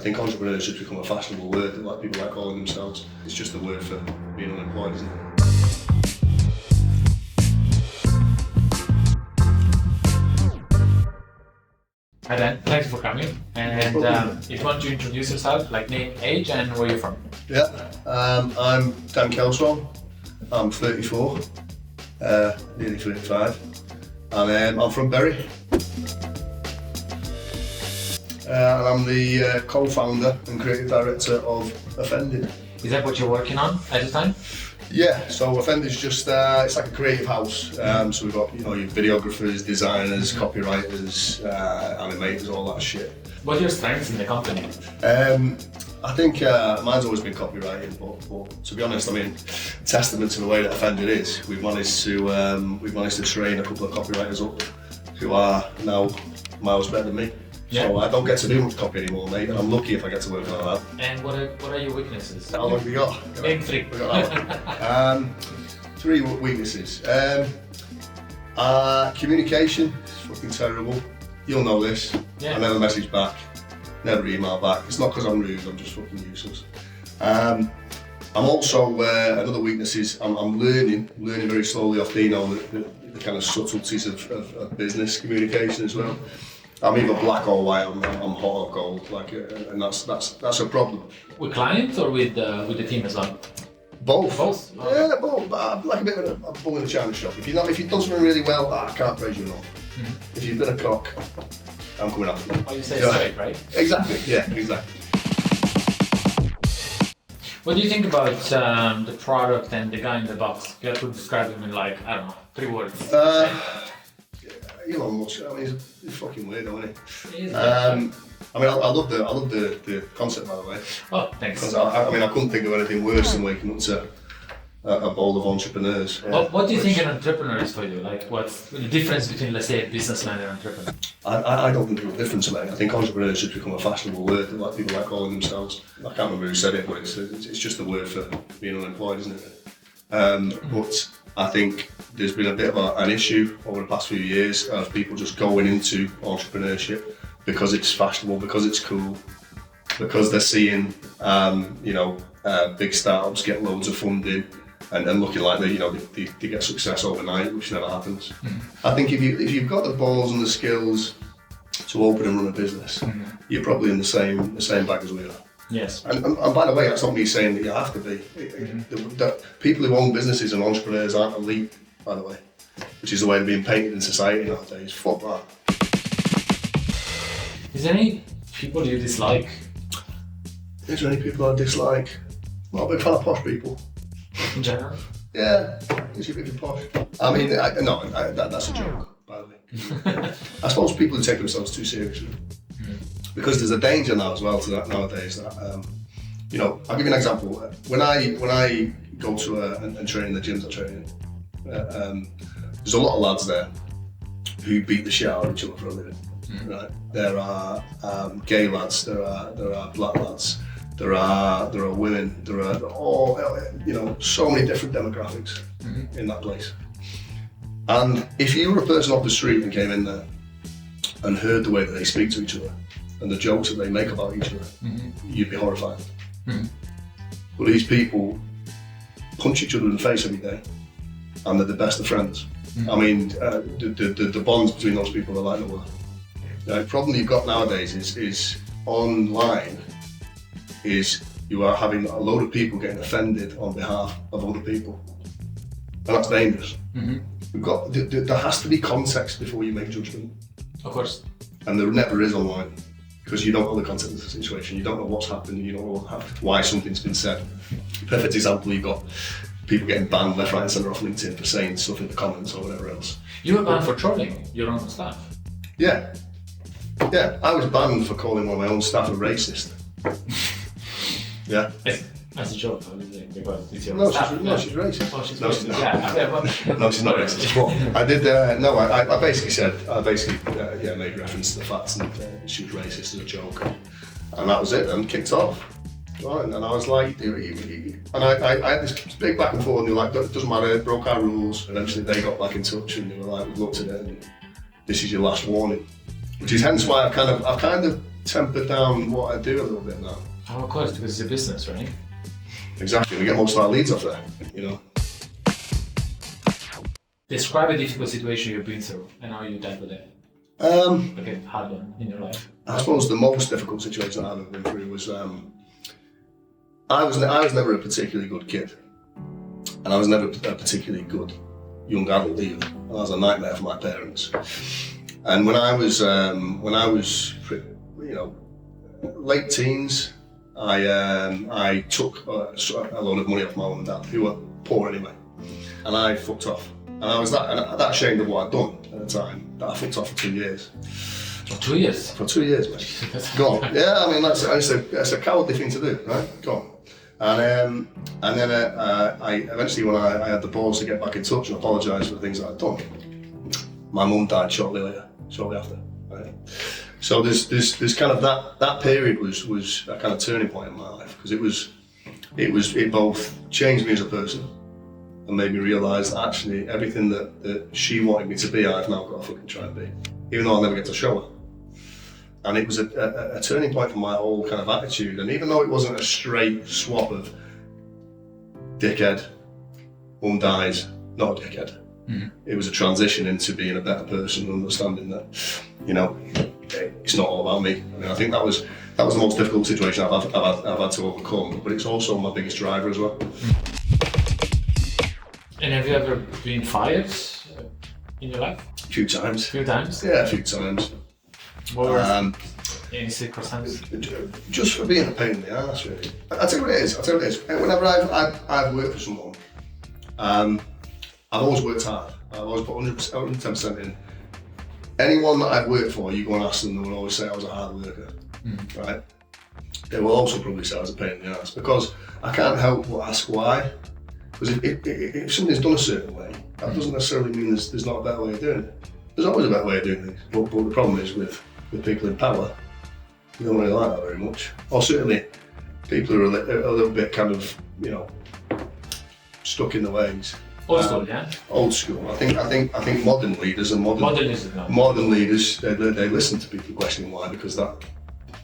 think entrepreneurs has become a fashionable word that like people like calling themselves. It's just a word for being unemployed, isn't it? Hi Dan, thanks for coming. And if you want to introduce yourself, like name, age, and where you're from. Yeah, I'm Dan Kelsall. I'm 34, nearly 35, and I'm from Bury. And I'm the co-founder and creative director of Offended. Is that what you're working on at the time? Yeah, so Offended's just, it's like a creative house. So we've got, your videographers, designers, copywriters, animators, all that shit. What are your strengths in the company? I think mine's always been copywriting, but to be honest, testament to the way that Offended is, we've managed to train a couple of copywriters up who are now miles better than me. Yeah. So I don't get to do much copy anymore, mate, and I'm lucky if I get to work on that. And what are your weaknesses? How long have we got? Name three. We got that one. Three weaknesses. Communication is fucking terrible. You'll know this. Yeah. I never message back, never email back. It's not because I'm rude, I'm just fucking useless. I'm also, another weakness is I'm learning very slowly off Dino the kind of subtleties of business communication as well. I'm either black or white. I'm hot or cold, and that's a problem. With clients or with the team as well? Both. Both. Yeah, both. But I'm like a bit of a bull in a china shop. If you've done something really well, I can't praise you enough. Mm-hmm. If you've been a cock, I'm coming after you. Oh, you say straight, right? Exactly. Yeah, exactly. What do you think about the product and the guy in the box? You have to describe him in 3 words. Elon Musk, he's fucking weird, isn't he? I love the concept, by the way. Oh, thanks. Because I couldn't think of anything worse than waking up to a bowl of entrepreneurs. What do you think an entrepreneur is for you? What's the difference between, let's say, a businessman and an entrepreneur? I don't think there's a difference, mate. I think entrepreneurs has become a fashionable word that like people like calling themselves. I can't remember who said it, but it's just a word for being unemployed, isn't it? But I think there's been a bit of an issue over the past few years of people just going into entrepreneurship because it's fashionable, because it's cool, because they're seeing, big startups get loads of funding and looking like they get success overnight, which never happens. Mm-hmm. I think if you've got the balls and the skills to open and run a business, you're probably in the same bag as we are. Yes. And by the way, that's not me saying that you have to be. The people who own businesses and entrepreneurs aren't elite, by the way, which is the way they're being painted in society nowadays. Fuck that. Is there any people you dislike? Is there any people I dislike? Well, I'm a big fan of posh people. In general? Yeah, is you big posh? That's a joke, by the way. I suppose people who take themselves too seriously. Because there's a danger now as well to that nowadays. That I'll give you an example. When I go to and train in the gyms I train in, there's a lot of lads there who beat the shit out of each other for a living. Right? There are gay lads. There are black lads. There are women. There are all so many different demographics in that place. And if you were a person off the street and came in there and heard the way that they speak to each other, and the jokes that they make about each other, you'd be horrified. But these people punch each other in the face every day, and they're the best of friends. The bonds between those people are like no other. The problem you've got nowadays is online, is you are having a load of people getting offended on behalf of other people, and that's dangerous. There has to be context before you make judgment. Of course. And there never is online. Because you don't know the context of the situation, you don't know what's happened, you don't know why something's been said. Perfect example, you've got people getting banned left, right and centre off LinkedIn for saying stuff in the comments or whatever else. You were banned for trolling your own staff? Yeah, I was banned for calling one of my own staff a racist. Yeah. That's a joke, obviously, because it's your No, staff. she's racist. Oh, she's No, racist. she's not. Yeah. No, she's not racist. But I did. I basically made reference to the facts and she was racist as a joke, and that was it. And kicked off. Right, and I was like, and I had this big back and forth, and they were like, it doesn't matter, it broke our rules. Eventually, they got back in touch, and they were like, we looked at it, and this is your last warning. Which is hence why I've kind of tempered down what I do a little bit now. Oh, of course, because it's a business, right? Exactly, we get most of our leads off there, you know. Describe a difficult situation you've been through and how you dealt with it. Like a hard one in your life. I suppose the most difficult situation I've ever been through was I was never a particularly good kid, and I was never a particularly good young adult either. I was a nightmare for my parents. And when I was late teens, I took a load of money off my mum and dad, who were poor anyway, and I fucked off. And I was that ashamed of what I'd done at the time that I fucked off for 2 years. For 2 years? For 2 years, mate. Go on. Yeah, I mean, that's a cowardly thing to do, right? Go on. And then I eventually, when I had the balls to get back in touch and apologise for the things that I'd done, my mum died shortly after. Right? So there's kind of that period was a kind of turning point in my life, because it both changed me as a person and made me realise that actually everything that she wanted me to be, I've now got to fucking try and be, even though I'll never get to show her. And it was a turning point for my whole kind of attitude. And even though it wasn't a straight swap of dickhead, mum dies, not a dickhead, it was a transition into being a better person and understanding that, you know, it's not all about me. I mean, I think that was the most difficult situation I've had to overcome, but it's also my biggest driver as well. And have you ever been fired in your life? A few times. A few times? Yeah, a few times. What were any circumstances? Just for being a pain in the ass, really. I'll tell you what it is. Whenever I've worked for someone, I've always worked hard. I've always put 110% in. Anyone that I've worked for, you go and ask them, they will always say I was a hard worker, right? They will also probably say I was a pain in the ass, because I can't help but ask why. Because if something's done a certain way, that doesn't necessarily mean there's not a better way of doing it. There's always a better way of doing things, but the problem is with people in power, we don't really like that very much. Or certainly people who are a little bit kind of, you know, stuck in the ways. Old school, yeah? Old school. I think modern leaders and modern leaders, they listen to people questioning why, because that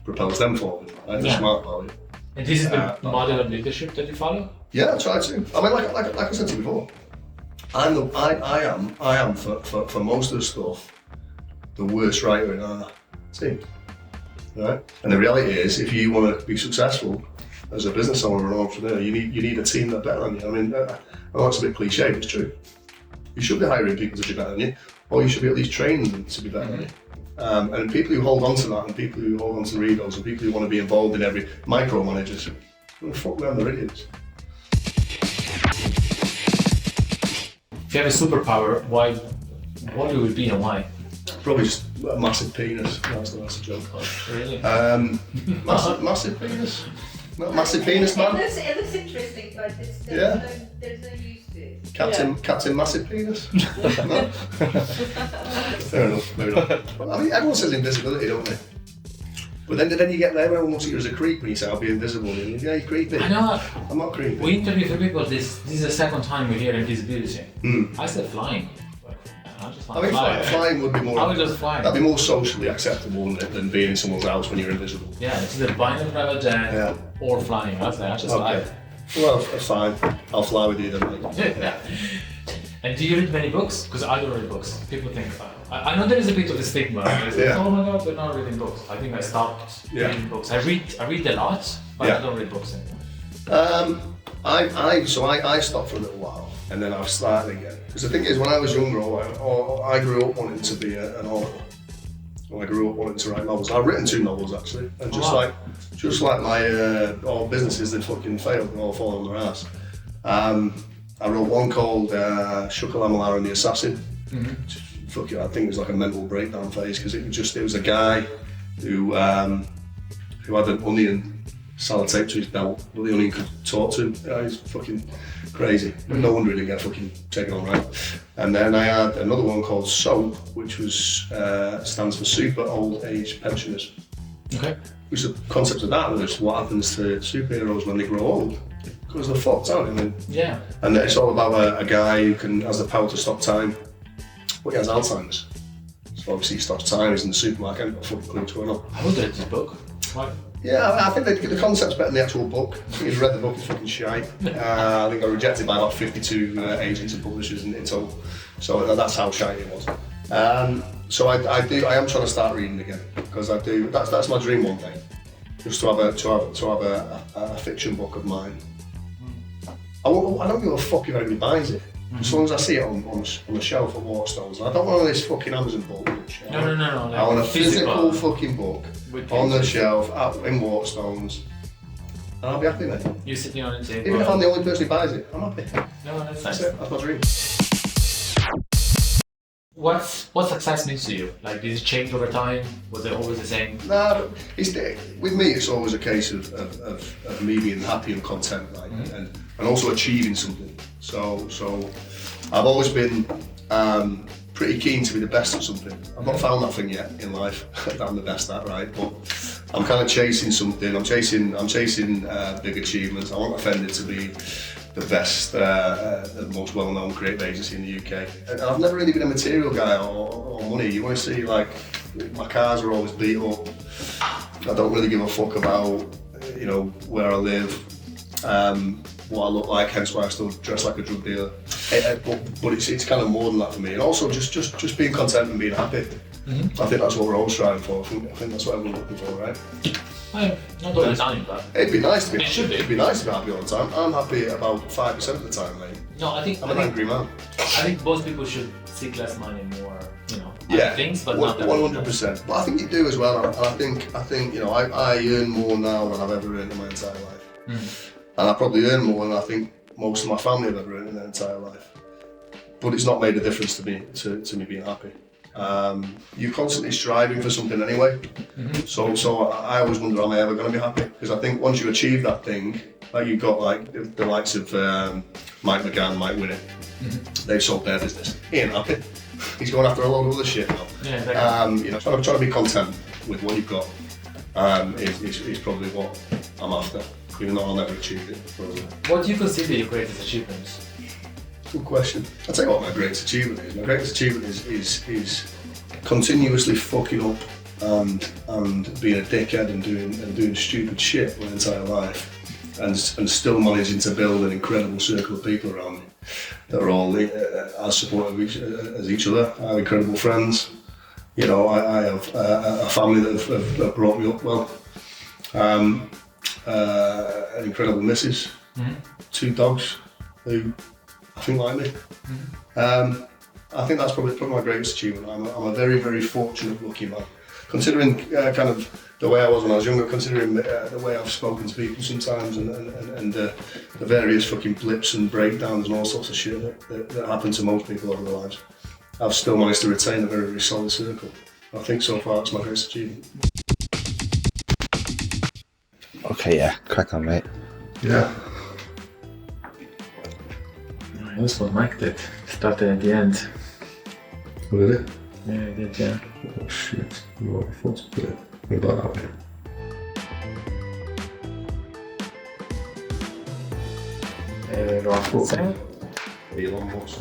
propels them forward. Right? They're smart about it. And this is the model of leadership that you follow? Yeah, I try to. I mean, like I said to you before, I am for most of the stuff the worst writer in our team, right? And the reality is, if you want to be successful as a business owner or an entrepreneur, you need a team that's better than you. I mean, I know it's a bit cliche, but it's true. You should be hiring people to be better than you, or you should be at least training them to be better than you. And people who hold on to that, and people who hold on to the egos, and people who want to be involved in every micromanagers, fuck them, they're idiots. If you have a superpower, what it would be and why? Probably just a massive penis. That's a joke. Really? Massive penis. Not a massive penis, man. It looks interesting, but there's no use to it. Captain Massive Penis? No? Fair enough, maybe not. I mean, everyone says invisibility, don't they? But then you get there, everyone looks at you as a creep when you say I'll be invisible. And you're creepy. I know. I'm not creepy. We interview for people, this is the second time we hear invisibility. I said flying. Flying would be more. I would just fly. That'd be more socially acceptable than being in someone's house when you're invisible. Yeah, it's either buying a private jet or flying. I just fly. Well, fine. I'll fly with you then, mate. Yeah. And do you read many books? Because I don't read books. People think, I know there is a bit of a stigma. Oh my god, we're not reading books. I think I stopped reading books. I read a lot, but I don't read books anymore. I stopped for a little while, and then I've started again. Because the thing is, when I was younger, I grew up wanting to be an author. I grew up wanting to write novels. I've written 2 novels actually, and just like my all businesses, they fucking failed and all fallen on their ass. I wrote one called Shukalamala and the Assassin. Fuck it, I think it was like a mental breakdown phase, because it was a guy who had an onion sellotaped to his belt, but the onion could talk to him. Yeah, he's fucking crazy. No wonder he didn't get fucking taken on right. And then I had another one called SOAP, which stands for Super Old Age Pensioners. Okay. Which the concept of that was what happens to superheroes when they grow old. Because they're fucked, aren't they? Yeah. And it's all about a guy who has the power to stop time, but he has Alzheimer's. So obviously he stops time, he's in the supermarket, I haven't got a fucking clue what's going on. I would read this book. Why? Yeah, I think the concept's better than the actual book. I think he's read the book, it's fucking shite. I think I got rejected by about 52 agents and publishers in total. So that's how shite it was. So I am trying to start reading again, because I do, that's my dream one day. Just to have a fiction book of mine. I don't give a fuck if anybody buys it. As long as I see it on the shelf at Waterstones. I don't want this fucking Amazon book. No. I want a physical fucking book on the shelf in Waterstones. And I'll be happy, mate. You're sitting on a table. Even if I'm the only person who buys it, I'm happy. No, that's nice. That's my dream. What success means to you? Like, did it change over time? Was it always the same? Nah, with me, it's always a case of me being happy and content, like, and also achieving something. So I've always been pretty keen to be the best at something. I've not found that thing yet in life that I'm the best at, right? But I'm kind of chasing something. I'm chasing big achievements. I want Offended to be the best, the most well-known creative agency in the UK. And I've never really been a material guy or money. You want to see, like, my cars are always beat up. I don't really give a fuck about, you know, where I live, what I look like, hence why I still dress like a drug dealer. But it's kind of more than that for me. And also just being content and being happy. I think that's what we're all striving for. I think that's what everyone's looking for, right? I'm not all the time, but it'd be nice to be. It should be. It'd be nice to be happy all the time. I'm happy about 5% of the time, mate. no, I think I'm an angry man. I think most people should seek less money, more, you know, Yeah, things, but not that 100%. But I think you do as well. And I think you know, I earn more now than I've ever earned in my entire life. And I probably earn more than I think most of my family have ever earned in their entire life. But it's not made a difference to me, to me being happy. You're constantly striving for something anyway. So I always wonder, am I ever going to be happy? Because I think once you achieve that thing, like you've got like the likes of Mike McGann, Mike Whit, they've sold their business. He ain't happy. He's going after a lot of other shit now. Yeah, exactly. You know, trying to be content with what you've got is probably what I'm after, even though I'll never achieve it. Probably. What do you consider your greatest achievements? Good question. I'll tell you what my greatest achievement is. My greatest achievement is continuously fucking up and being a dickhead and doing stupid shit my entire life, and still managing to build an incredible circle of people around me that are all as supportive as each other. I have incredible friends. You know, I have a family that have brought me up well. An incredible missus, 2 dogs who I think like me. I think that's probably my greatest achievement. I'm a very, very fortunate lucky man. Considering kind of the way I was when I was younger, considering the way I've spoken to people sometimes and the various fucking blips and breakdowns and all sorts of shit that happen to most people over their lives, I've still managed to retain a very, very solid circle. I think so far it's my greatest achievement. Okay, yeah, crack on, mate. Yeah. That's what Mike did. Started at the end. Really? Yeah, I did, yeah. Oh shit. What I thought to it. What about that one? Elon Musk.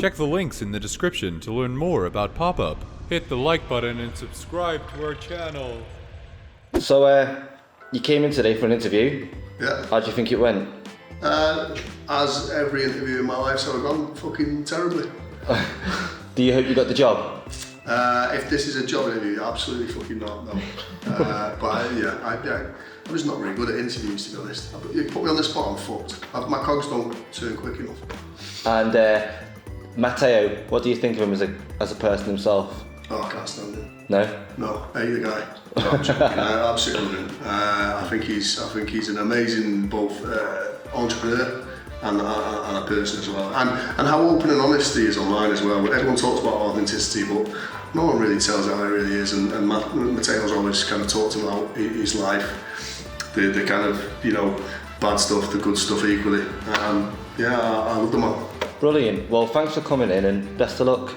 Check the links in the description to learn more about Pop-Up. Hit the like button and subscribe to our channel. So, you came in today for an interview. Yeah. How do you think it went? As every interview in my life's ever gone, fucking terribly. Do you hope you got the job? If this is a job interview, absolutely fucking not, no. I'm just not very good at interviews, to be honest. You put me on the spot, I'm fucked. My cogs don't turn quick enough. And Matteo, what do you think of him as a person himself? Oh, I can't stand him. No? No, I hate the guy. No, I'm joking. I absolutely love him. I think he's an amazing both entrepreneur and a person as well. And how open and honest he is online as well. Everyone talks about authenticity, but no one really tells how he really is. And Matteo's always kind of talked about his life, the kind of, you know, bad stuff, the good stuff equally. Yeah, I love the man. Brilliant. Well, thanks for coming in and best of luck.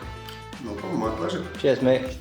No problem, my pleasure. Cheers, mate.